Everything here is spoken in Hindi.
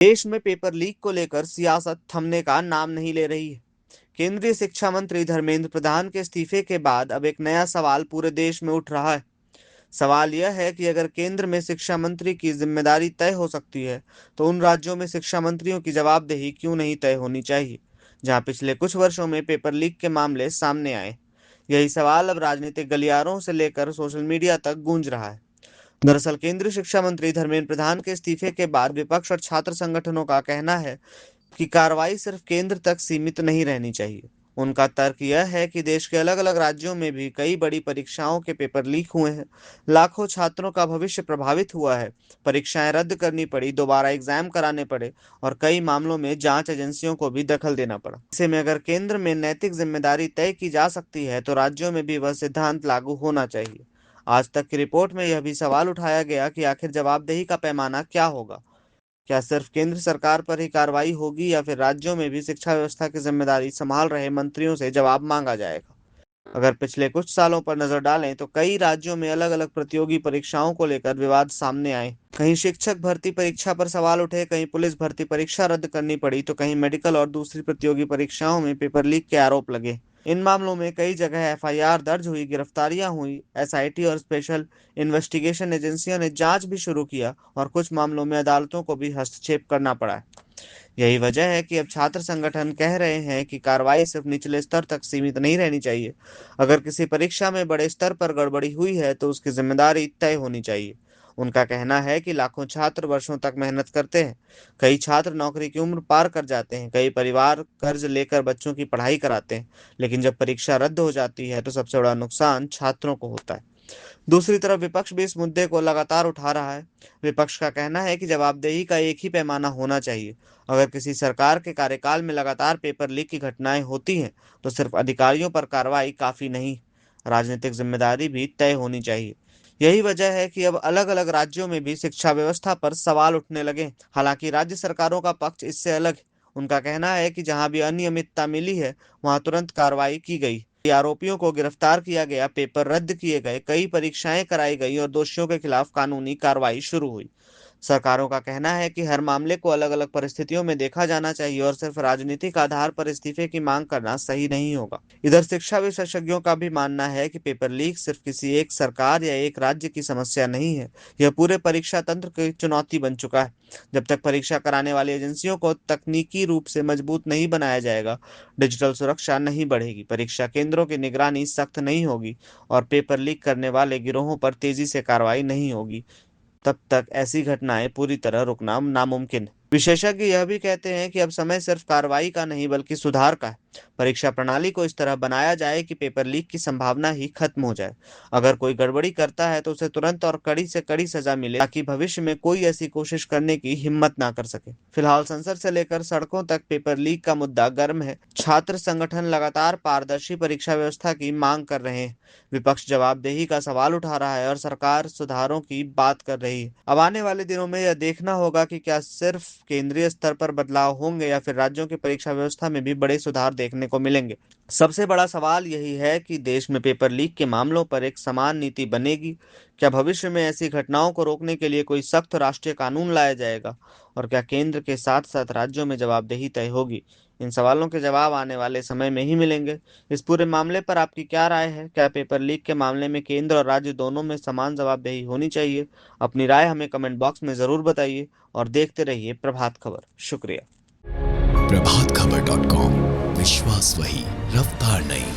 देश में पेपर लीक को लेकर सियासत थमने का नाम नहीं ले रही है। केंद्रीय शिक्षा मंत्री धर्मेंद्र प्रधान के इस्तीफे के बाद अब एक नया सवाल पूरे देश में उठ रहा है। सवाल यह है कि अगर केंद्र में शिक्षा मंत्री की जिम्मेदारी तय हो सकती है, तो उन राज्यों में शिक्षा मंत्रियों की जवाबदेही क्यों नहीं तय होनी चाहिए, जहां पिछले कुछ वर्षों में पेपर लीक के मामले सामने आए। यही सवाल अब राजनीतिक गलियारों से लेकर सोशल मीडिया तक गूंज रहा है। दरअसल केंद्रीय शिक्षा मंत्री धर्मेंद्र प्रधान के इस्तीफे के बाद विपक्ष और छात्र संगठनों का कहना है कि कार्रवाई सिर्फ केंद्र तक सीमित नहीं रहनी चाहिए। उनका तर्क यह है कि देश के अलग अलग राज्यों में भी कई बड़ी परीक्षाओं के पेपर लीक हुए हैं। लाखों छात्रों का भविष्य प्रभावित हुआ है। परीक्षाएं रद्द करनी पड़ी, दोबारा एग्जाम कराने पड़े और कई मामलों में जांच एजेंसियों को भी दखल देना पड़ा। ऐसे में अगर केंद्र में नैतिक जिम्मेदारी तय की जा सकती है, तो राज्यों में भी वह सिद्धांत लागू होना चाहिए। आज तक की रिपोर्ट में यह भी सवाल उठाया गया कि आखिर जवाबदेही का पैमाना क्या होगा। क्या सिर्फ केंद्र सरकार पर ही कार्रवाई होगी या फिर राज्यों में भी शिक्षा व्यवस्था की जिम्मेदारी संभाल रहे मंत्रियों से जवाब मांगा जाएगा। अगर पिछले कुछ सालों पर नजर डालें तो कई राज्यों में अलग अलग प्रतियोगी परीक्षाओं को लेकर विवाद सामने आए। कहीं शिक्षक भर्ती परीक्षा पर सवाल उठे, कहीं पुलिस भर्ती परीक्षा रद्द करनी पड़ी, तो कहीं मेडिकल और दूसरी प्रतियोगी परीक्षाओं में पेपर लीक के आरोप लगे। इन मामलों में कई जगह एफआईआर दर्ज हुई, गिरफ्तारियां हुई, एसआईटी और स्पेशल इन्वेस्टिगेशन एजेंसियों ने जांच भी शुरू किया और कुछ मामलों में अदालतों को भी हस्तक्षेप करना पड़ा है। यही वजह है कि अब छात्र संगठन कह रहे हैं कि कार्रवाई सिर्फ निचले स्तर तक सीमित नहीं रहनी चाहिए। अगर किसी परीक्षा में बड़े स्तर पर गड़बड़ी हुई है, तो उसकी जिम्मेदारी तय होनी चाहिए। उनका कहना है कि लाखों छात्र वर्षों तक मेहनत करते हैं। कई छात्र नौकरी की उम्र पार कर जाते हैं, कई परिवार कर्ज लेकर बच्चों की पढ़ाई कराते हैं, लेकिन जब परीक्षा रद्द हो जाती है तो सबसे बड़ा नुकसान छात्रों को होता है। दूसरी तरफ विपक्ष भी इस मुद्दे को लगातार उठा रहा है। विपक्ष का कहना है कि जवाबदेही का एक ही पैमाना होना चाहिए। अगर किसी सरकार के कार्यकाल में लगातार पेपर लीक की घटनाएं होती हैं, तो सिर्फ अधिकारियों पर कार्रवाई काफी नहीं, राजनीतिक जिम्मेदारी भी तय होनी चाहिए। यही वजह है कि अब अलग अलग राज्यों में भी शिक्षा व्यवस्था पर सवाल उठने लगे। हालांकि राज्य सरकारों का पक्ष इससे अलग है। उनका कहना है कि जहां भी अनियमितता मिली है, वहां तुरंत कार्रवाई की गई, आरोपियों को गिरफ्तार किया गया, पेपर रद्द किए गए, कई परीक्षाएं कराई गई और दोषियों के खिलाफ कानूनी कार्रवाई शुरू हुई। सरकारों का कहना है कि हर मामले को अलग अलग परिस्थितियों में देखा जाना चाहिए और सिर्फ राजनीतिक आधार पर इस्तीफे की मांग करना सही नहीं होगा। इधर शिक्षा विशेषज्ञों का भी मानना है कि पेपर लीक सिर्फ किसी एक सरकार या एक राज्य की समस्या नहीं है, यह पूरे परीक्षा तंत्र की चुनौती बन चुका है। जब तक परीक्षा कराने वाली एजेंसियों को तकनीकी रूप से मजबूत नहीं बनाया जाएगा, डिजिटल सुरक्षा नहीं बढ़ेगी, परीक्षा केंद्रों की निगरानी सख्त नहीं होगी और पेपर लीक करने वाले गिरोहों पर तेजी से कार्रवाई नहीं होगी, तब तक ऐसी घटनाएं पूरी तरह रुकना नामुमकिन है। विशेषज्ञ यह भी कहते हैं कि अब समय सिर्फ कार्रवाई का नहीं बल्कि सुधार का है। परीक्षा प्रणाली को इस तरह बनाया जाए कि पेपर लीक की संभावना ही खत्म हो जाए। अगर कोई गड़बड़ी करता है तो उसे तुरंत और कड़ी से कड़ी सजा मिले, ताकि भविष्य में कोई ऐसी कोशिश करने की हिम्मत ना कर सके। फिलहाल संसद से लेकर सड़कों तक पेपर लीक का मुद्दा गर्म है। छात्र संगठन लगातार पारदर्शी परीक्षा व्यवस्था की मांग कर रहे हैं। विपक्ष जवाबदेही का सवाल उठा रहा है और सरकार सुधारों की बात कर रही है। अब आने वाले दिनों में यह देखना होगा कि क्या सिर्फ केंद्रीय स्तर पर बदलाव होंगे या फिर राज्यों की परीक्षा व्यवस्था में भी बड़े सुधार देखने को मिलेंगे। सबसे बड़ा सवाल यही है कि देश में पेपर लीक के मामलों पर एक समान नीति बनेगी। क्या भविष्य में ऐसी घटनाओं को रोकने के लिए कोई सख्त राष्ट्रीय कानून लाया जाएगा, और क्या केंद्र के साथ साथ राज्यों में जवाबदेही तय होगी। इन सवालों के जवाब आने वाले समय में ही मिलेंगे। इस पूरे मामले पर आपकी क्या राय है? क्या पेपर लीक के मामले में केंद्र और राज्य दोनों में समान जवाबदेही होनी चाहिए? अपनी राय हमें कमेंट बॉक्स में जरूर बताइए और देखते रहिए प्रभात खबर। शुक्रिया। प्रभातखबर.com, विश्वास वही, रफ्तार नहीं।